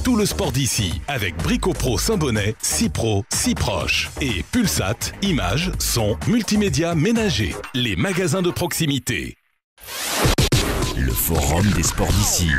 tout le sport d'ici avec Brico-Pro Saint-Bonnet, si pro, si proche. Et Pulsat, images, son, multimédia ménager. Les magasins de proximité. Le Forum des sports d'ici.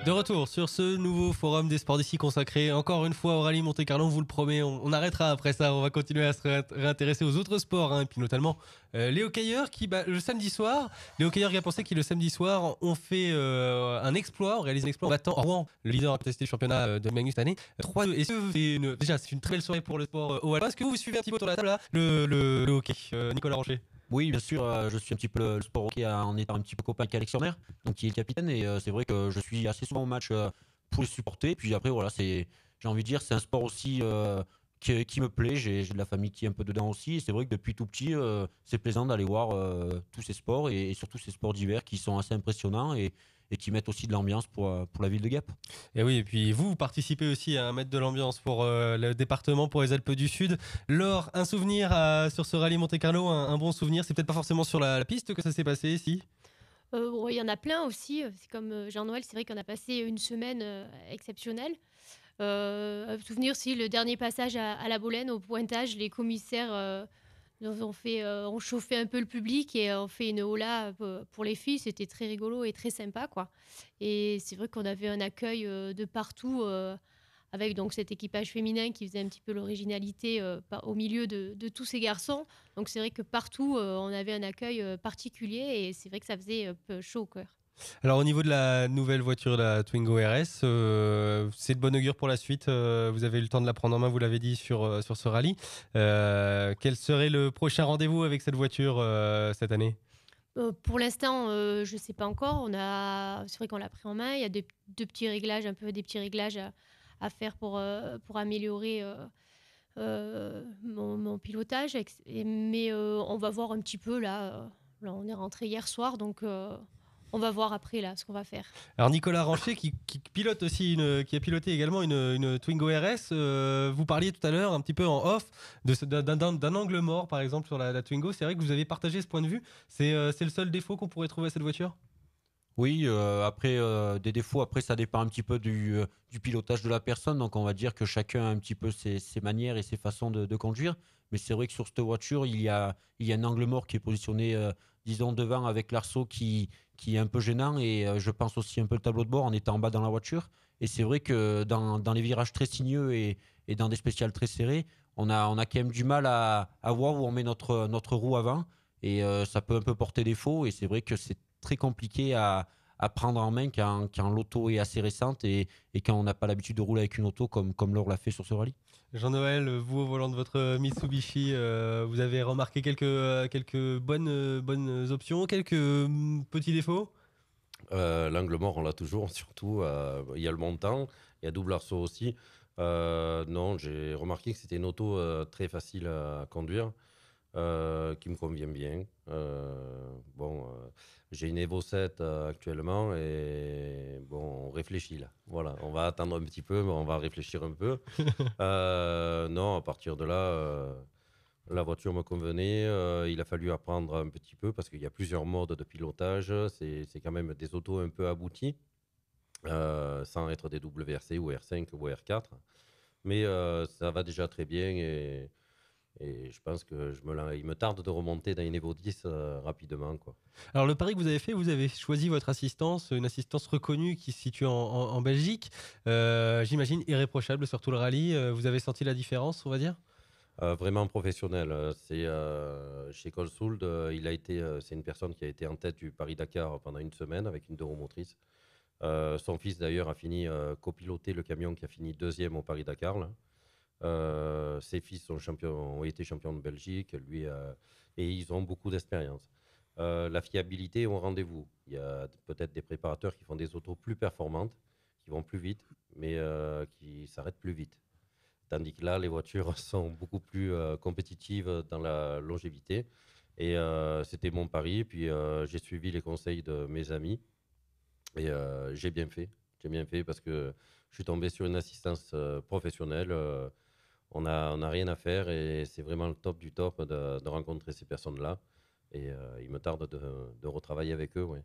De retour sur ce nouveau forum des sports d'ici consacré encore une fois au rallye Monte-Carlo, on vous le promet, on arrêtera après ça, on va continuer à se réintéresser aux autres sports, et puis notamment les hockeyeurs qui, le samedi soir, les hockeyeurs qui a pensé qui le samedi soir ont fait un exploit, ont réalisé un exploit en battant Rouen, le leader à contester le championnat de Magnus cette année, 3-2. Et c'est une très belle soirée pour le sport au Alpin. Est-ce que vous suivez un petit peu autour de la table là, le hockey, Nicolas Ranchet? Oui, bien sûr, je suis un petit peu le sport hockey en étant un petit peu copain avec Alexandre, donc qui est le capitaine, et c'est vrai que je suis assez souvent au match pour les supporter. Puis après, voilà, j'ai envie de dire, c'est un sport aussi qui me plaît. J'ai de la famille qui est un peu dedans aussi, et c'est vrai que depuis tout petit, c'est plaisant d'aller voir tous ces sports et surtout ces sports d'hiver qui sont assez impressionnants et qui mettent aussi de l'ambiance pour la ville de Gap. Et oui, et puis vous participez aussi à mettre de l'ambiance pour le département, pour les Alpes du Sud. Laure, un souvenir sur ce rallye Monte-Carlo, un bon souvenir, c'est peut-être pas forcément sur la piste que ça s'est passé, si? Il y en a plein aussi. C'est comme Jean-Noël, c'est vrai qu'on a passé une semaine exceptionnelle. Un souvenir aussi, le dernier passage à la Bolène, au pointage, les commissaires ont chauffé un peu le public et ont fait une hola pour les filles. C'était très rigolo et très sympa, quoi. Et c'est vrai qu'on avait un accueil de partout avec donc cet équipage féminin qui faisait un petit peu l'originalité au milieu de tous ces garçons. Donc c'est vrai que partout, on avait un accueil particulier et c'est vrai que ça faisait un peu chaud au cœur. Alors au niveau de la nouvelle voiture, la Twingo RS, c'est de bon augure pour la suite. Vous avez eu le temps de la prendre en main, vous l'avez dit sur ce rallye. Quel serait le prochain rendez-vous avec cette voiture cette année? Pour l'instant, je ne sais pas encore. C'est vrai qu'on l'a pris en main. Il y a deux petits réglages, un peu des petits réglages à faire pour améliorer mon pilotage. Mais on va voir un petit peu là. Là, on est rentré hier soir, donc on va voir après là ce qu'on va faire. Alors Nicolas Ranchet qui pilote aussi qui a piloté également une Twingo RS. Vous parliez tout à l'heure un petit peu en off d'un angle mort par exemple sur la Twingo. C'est vrai que vous avez partagé ce point de vue. C'est le seul défaut qu'on pourrait trouver à cette voiture? Oui, après, des défauts, après, ça dépend un petit peu du pilotage de la personne. Donc, on va dire que chacun a un petit peu ses manières et ses façons de conduire. Mais c'est vrai que sur cette voiture, il y a un angle mort qui est positionné, disons, devant avec l'arceau qui est un peu gênant. Et je pense aussi un peu le tableau de bord en étant en bas dans la voiture. Et c'est vrai que dans les virages très sinueux et dans des spéciales très serrées, on a quand même du mal à voir où on met notre roue avant. Et ça peut un peu porter défaut. Et c'est vrai que c'est très compliqué à prendre en main quand l'auto est assez récente et quand on n'a pas l'habitude de rouler avec une auto comme Laure l'a fait sur ce rallye. Jean-Noël, vous au volant de votre Mitsubishi, vous avez remarqué quelques bonnes options, quelques petits défauts? L'angle mort, on l'a toujours, surtout. Il y a le montant, il y a double arceau aussi. Non, j'ai remarqué que c'était une auto très facile à conduire, qui me convient bien. J'ai une Evo 7 actuellement et bon, on réfléchit là. Voilà, on va attendre un petit peu, mais on va réfléchir un peu. Non, à partir de là, la voiture me convenait. Il a fallu apprendre un petit peu parce qu'il y a plusieurs modes de pilotage. C'est quand même des autos un peu abouties, sans être des WRC ou R5 ou R4. Mais ça va déjà très bien et je pense que il me tarde de remonter dans une Evo 10 rapidement, quoi. Alors le pari que vous avez fait, vous avez choisi votre assistance, une assistance reconnue qui se situe en Belgique. J'imagine irréprochable sur tout le rallye. Vous avez senti la différence, on va dire? Vraiment professionnel. C'est chez Colsould, c'est une personne qui a été en tête du Paris-Dakar pendant une semaine avec une deux roues motrices. Son fils d'ailleurs a fini copiloter le camion qui a fini deuxième au Paris-Dakar, là. Ses fils ont été champions de Belgique, et ils ont beaucoup d'expérience. La fiabilité est au rendez-vous. Il y a peut-être des préparateurs qui font des autos plus performantes, qui vont plus vite, mais qui s'arrêtent plus vite. Tandis que là, les voitures sont beaucoup plus compétitives dans la longévité. Et c'était mon pari. Puis j'ai suivi les conseils de mes amis. Et j'ai bien fait. J'ai bien fait parce que je suis tombé sur une assistance professionnelle. On a rien à faire et c'est vraiment le top du top de rencontrer ces personnes-là. Et il me tarde de retravailler avec eux. Ouais.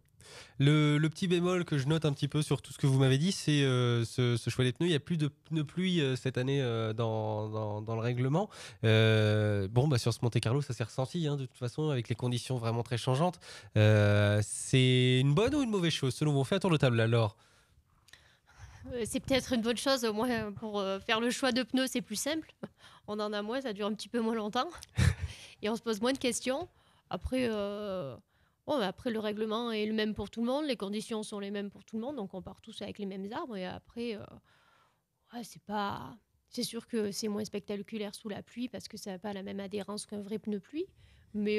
Le petit bémol que je note un petit peu sur tout ce que vous m'avez dit, c'est ce choix des pneus. Il n'y a plus de pneus pluie cette année dans le règlement. Bon, bah, sur ce Monte-Carlo, ça s'est ressenti de toute façon, avec les conditions vraiment très changeantes. C'est une bonne ou une mauvaise chose selon vous? On fait un tour de table alors. C'est peut-être une bonne chose, au moins pour faire le choix de pneus, c'est plus simple. On en a moins, ça dure un petit peu moins longtemps. Et on se pose moins de questions. Après, après, le règlement est le même pour tout le monde, les conditions sont les mêmes pour tout le monde, donc on part tous avec les mêmes arbres. Et après, c'est sûr que c'est moins spectaculaire sous la pluie parce que ça n'a pas la même adhérence qu'un vrai pneu pluie. Mais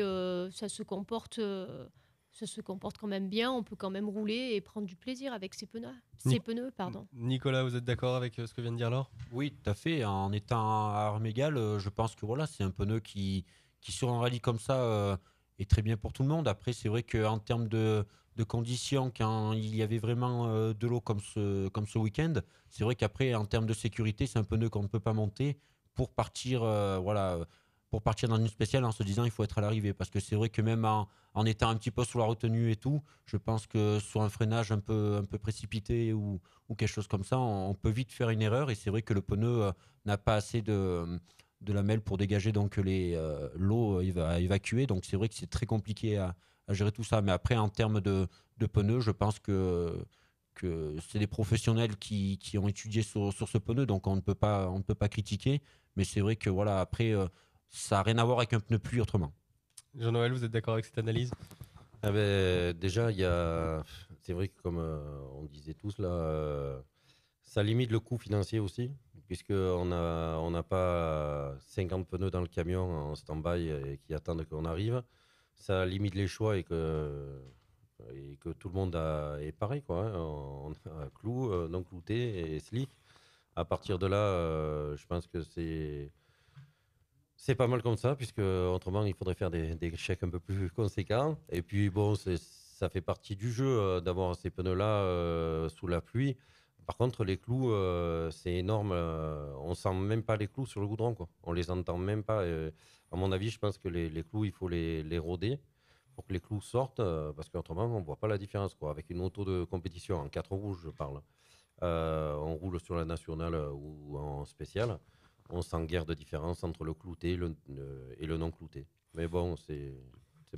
ça se comporte quand même bien. On peut quand même rouler et prendre du plaisir avec ces pneus. Nicolas, vous êtes d'accord avec ce que vient de dire Laure? Oui, tout à fait. En étant à armes égales, je pense que voilà, c'est un pneu qui sur un rallye comme ça est très bien pour tout le monde. Après, c'est vrai qu'en termes de conditions, quand il y avait vraiment de l'eau comme ce week-end, c'est vrai qu'après, en termes de sécurité, c'est un pneu qu'on ne peut pas monter pour partir, pour partir dans une spéciale en se disant il faut être à l'arrivée. Parce que c'est vrai que même en étant un petit peu sur la retenue et tout, je pense que sur un freinage un peu précipité ou quelque chose comme ça, on peut vite faire une erreur. Et c'est vrai que le pneu n'a pas assez de lamelles pour dégager donc l'eau à évacuer. Donc c'est vrai que c'est très compliqué à gérer tout ça. Mais après, en termes de pneus, je pense que c'est des professionnels qui ont étudié sur ce pneu, donc on ne peut pas critiquer. Mais c'est vrai que voilà, après, ça n'a rien à voir avec un pneu pluie autrement. Jean-Noël, vous êtes d'accord avec cette analyse? Ah ben, déjà, c'est vrai que comme on disait tous là, ça limite le coût financier aussi, puisqu'on n'a pas 50 pneus dans le camion en stand-by et qui attendent qu'on arrive. Ça limite les choix et que tout le monde est pareil, quoi. Hein. On a clou, non clouté et slick. À partir de là, je pense que c'est pas mal comme ça, puisque autrement il faudrait faire des chèques un peu plus conséquents. Et puis bon, ça fait partie du jeu d'avoir ces pneus-là sous la pluie. Par contre, les clous, c'est énorme. On sent même pas les clous sur le goudron, quoi. On les entend même pas. À mon avis, je pense que les clous, il faut les rôder pour que les clous sortent, parce qu'autrement, on voit pas la différence, quoi. Avec une auto de compétition en 4 roues, je parle. On roule sur la nationale ou en spécial. On sent guère de différence entre le clouté et le non clouté. Mais bon, c'est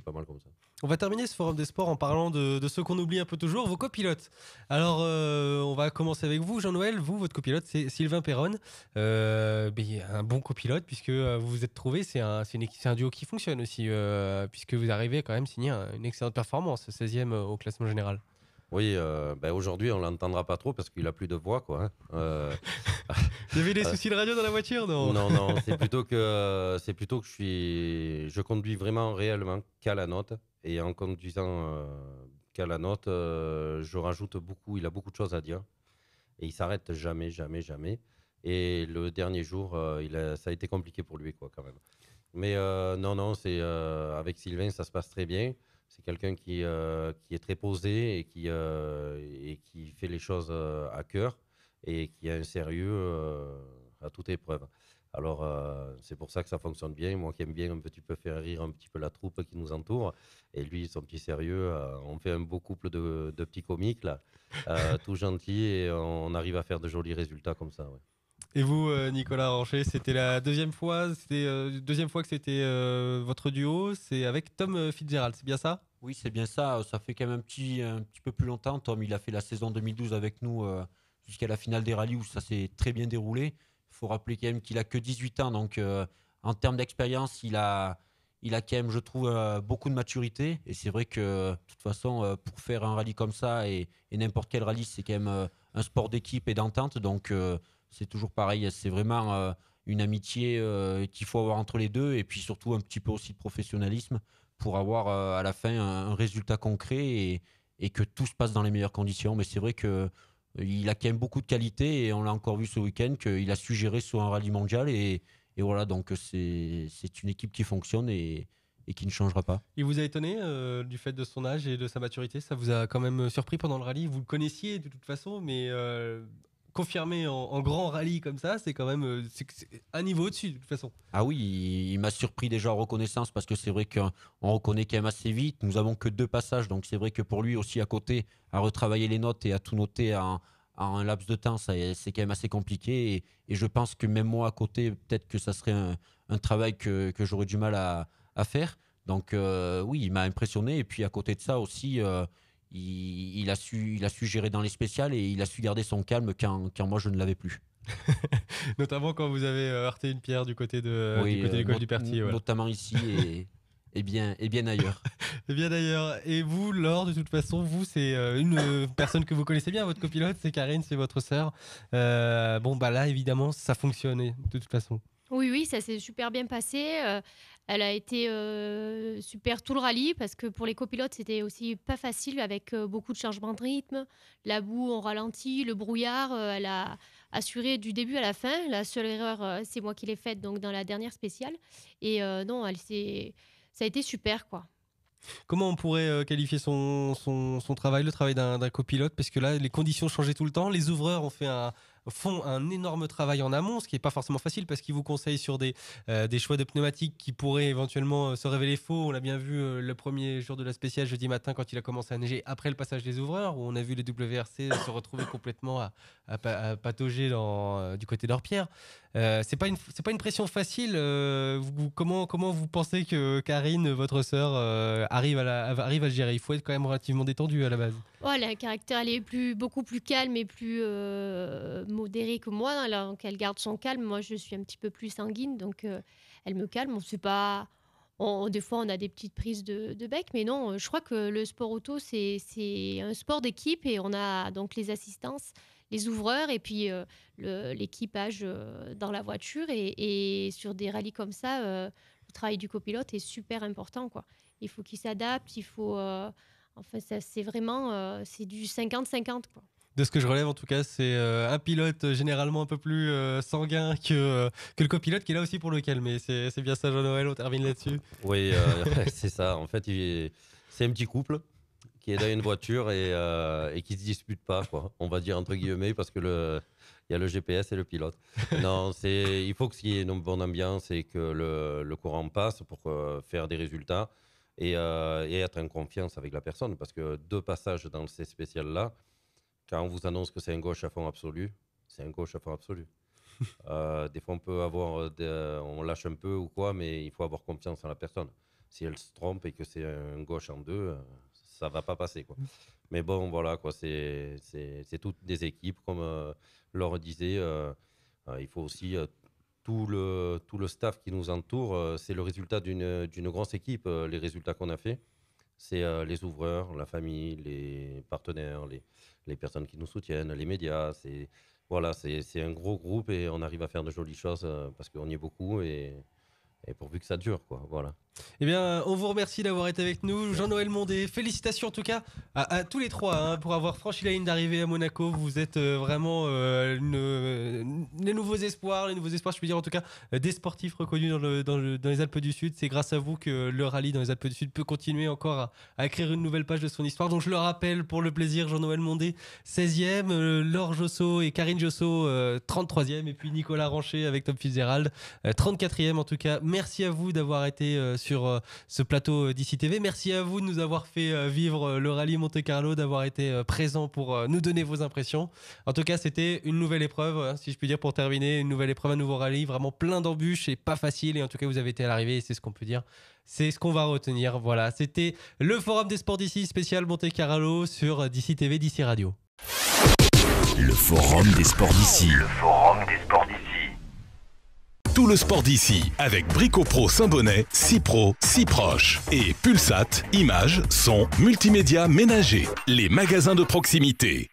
pas mal comme ça. On va terminer ce forum des sports en parlant de ceux qu'on oublie un peu toujours, vos copilotes. Alors, on va commencer avec vous, Jean-Noël. Vous, votre copilote, c'est Sylvain Perron. Un bon copilote, puisque vous vous êtes trouvé, c'est un duo qui fonctionne aussi, puisque vous arrivez à quand même signer une excellente performance, 16e au classement général. Oui, aujourd'hui, on l'entendra pas trop parce qu'il a plus de voix, quoi. Hein. Il y avait des soucis de radio dans la voiture, non? Non, c'est plutôt que je conduis vraiment réellement qu'à la note. Et en conduisant qu'à la note, je rajoute beaucoup. Il a beaucoup de choses à dire et il s'arrête jamais, jamais, jamais. Et le dernier jour, ça a été compliqué pour lui, quoi, quand même. Mais non, c'est avec Sylvain, ça se passe très bien. C'est quelqu'un qui est très posé et qui fait les choses à cœur et qui a un sérieux à toute épreuve. Alors, c'est pour ça que ça fonctionne bien. Moi qui aime bien un petit peu faire rire un petit peu la troupe qui nous entoure. Et lui, son petit sérieux, on fait un beau couple de petits comiques, là, tout gentils, et on arrive à faire de jolis résultats comme ça. Ouais. Et vous, Nicolas Ranchet, c'était la deuxième fois que c'était votre duo, c'est avec Tom Fitzgerald, c'est bien ça? Oui, c'est bien ça. Ça fait quand même un petit peu plus longtemps. Tom, il a fait la saison 2012 avec nous jusqu'à la finale des rallyes où ça s'est très bien déroulé. Il faut rappeler quand même qu'il a que 18 ans. Donc, en termes d'expérience, il a quand même, je trouve, beaucoup de maturité. Et c'est vrai que, de toute façon, pour faire un rallye comme ça et n'importe quel rallye, c'est quand même un sport d'équipe et d'entente. Donc, c'est toujours pareil. C'est vraiment une amitié qu'il faut avoir entre les deux. Et puis, surtout, un petit peu aussi de professionnalisme pour avoir à la fin un résultat concret et que tout se passe dans les meilleures conditions. Mais c'est vrai qu'il a quand même beaucoup de qualité et on l'a encore vu ce week-end qu'il a su gérer sur un rallye mondial et voilà, donc c'est une équipe qui fonctionne et qui ne changera pas. Il vous a étonné du fait de son âge et de sa maturité? Ça vous a quand même surpris pendant le rallye? Vous le connaissiez de toute façon, mais confirmé en grand rallye comme ça, c'est quand même c'est un niveau au-dessus de toute façon. Ah oui, il m'a surpris déjà en reconnaissance parce que c'est vrai qu'on reconnaît quand même assez vite. Nous avons que 2 passages, donc c'est vrai que pour lui aussi à côté, à retravailler les notes et à tout noter en un laps de temps, c'est quand même assez compliqué. Et je pense que même moi à côté, peut-être que ça serait un travail que j'aurais du mal à faire. Donc oui, il m'a impressionné. Et puis à côté de ça aussi, il a su gérer dans les spéciales et il a su garder son calme quand moi je ne l'avais plus. Notamment quand vous avez heurté une pierre du côté de l'école du Pertier. Voilà. Notamment ici et bien ailleurs. Et bien d'ailleurs. Et vous, Laure, de toute façon, vous, c'est une personne que vous connaissez bien, votre copilote, c'est Karine, c'est votre sœur. Bon, bah là, évidemment, ça fonctionnait de toute façon. Oui, ça s'est super bien passé. Elle a été super tout le rallye parce que pour les copilotes, c'était aussi pas facile avec beaucoup de changements de rythme. La boue, on ralentit, le brouillard, elle a assuré du début à la fin. La seule erreur, c'est moi qui l'ai faite donc dans la dernière spéciale. Et non, ça a été super, quoi. Comment on pourrait qualifier son travail, le travail d'un copilote? Parce que là, les conditions changeaient tout le temps. Les ouvreurs font un énorme travail en amont, ce qui n'est pas forcément facile parce qu'ils vous conseillent sur des choix de pneumatiques qui pourraient éventuellement se révéler faux. On l'a bien vu le premier jour de la spéciale, jeudi matin, quand il a commencé à neiger après le passage des ouvreurs, où on a vu les WRC se retrouver complètement à patauger du côté d'Orpierre. C'est pas une pression facile. Comment vous pensez que Karine, votre sœur, arrive à le gérer? Il faut être quand même relativement détendu à la base. Oh, elle a un caractère, elle est beaucoup plus calme et plus modérée que moi. Alors qu'elle garde son calme, moi je suis un petit peu plus sanguine, donc elle me calme. On sait pas. Des fois, on a des petites prises de bec, mais non, je crois que le sport auto, c'est un sport d'équipe et on a donc les assistances, les ouvreurs et puis l'équipage dans la voiture. Et sur des rallyes comme ça, le travail du copilote est super important, quoi. Il faut qu'il s'adapte, il faut... Enfin, ça, c'est vraiment c'est du 50-50, quoi. De ce que je relève, en tout cas, c'est un pilote généralement un peu plus sanguin que le copilote qui est là aussi pour le calmer. C'est bien ça, Jean-Noël, on termine là-dessus. Oui, c'est ça. En fait, c'est un petit couple qui est dans une voiture et qui ne se dispute pas, quoi. On va dire entre guillemets, parce que il y a le GPS et le pilote. Non, il faut qu'il y ait une bonne ambiance et que le courant passe pour faire des résultats et être en confiance avec la personne. Parce que 2 passages dans ces spéciales-là, quand on vous annonce que c'est un gauche à fond absolu, c'est un gauche à fond absolu. Des fois, on lâche un peu ou quoi, mais il faut avoir confiance en la personne. Si elle se trompe et que c'est un gauche en 2, ça va pas passer, quoi. Mais bon, voilà, quoi, c'est toutes des équipes, comme Laure disait. Il faut aussi tout le staff qui nous entoure. C'est le résultat d'une grosse équipe. Les résultats qu'on a fait, c'est les ouvreurs, la famille, les partenaires, les personnes qui nous soutiennent, les médias. C'est un gros groupe et on arrive à faire de jolies choses parce qu'on y est beaucoup et pourvu que ça dure, quoi. Voilà. Eh bien, on vous remercie d'avoir été avec nous. Jean-Noël Mondé, félicitations en tout cas à tous les 3 pour avoir franchi la ligne d'arrivée à Monaco. Vous êtes vraiment les nouveaux espoirs, je peux dire en tout cas, des sportifs reconnus dans les Alpes du Sud. C'est grâce à vous que le rallye dans les Alpes du Sud peut continuer encore à écrire une nouvelle page de son histoire. Donc je le rappelle pour le plaisir, Jean-Noël Mondé, 16e, Laure Josso et Karine Josso, 33e, et puis Nicolas Rancher avec Tom Fitzgerald, 34e en tout cas. Merci à vous d'avoir été sur ce plateau d'ICI TV. Merci à vous de nous avoir fait vivre le rallye Monte-Carlo, d'avoir été présent pour nous donner vos impressions. En tout cas, c'était une nouvelle épreuve, si je puis dire, pour terminer. Une nouvelle épreuve, un nouveau rallye, vraiment plein d'embûches et pas facile. Et en tout cas, vous avez été à l'arrivée et c'est ce qu'on peut dire. C'est ce qu'on va retenir. Voilà, c'était le Forum des Sports d'ici, spécial Monte-Carlo sur d'ICI TV, d'ICI Radio. Le Forum des Sports d'ici. Tout le sport d'ici avec Bricopro Saint-Bonnet, Cipro, Ciproche et Pulsat, images, son, multimédia ménager, les magasins de proximité.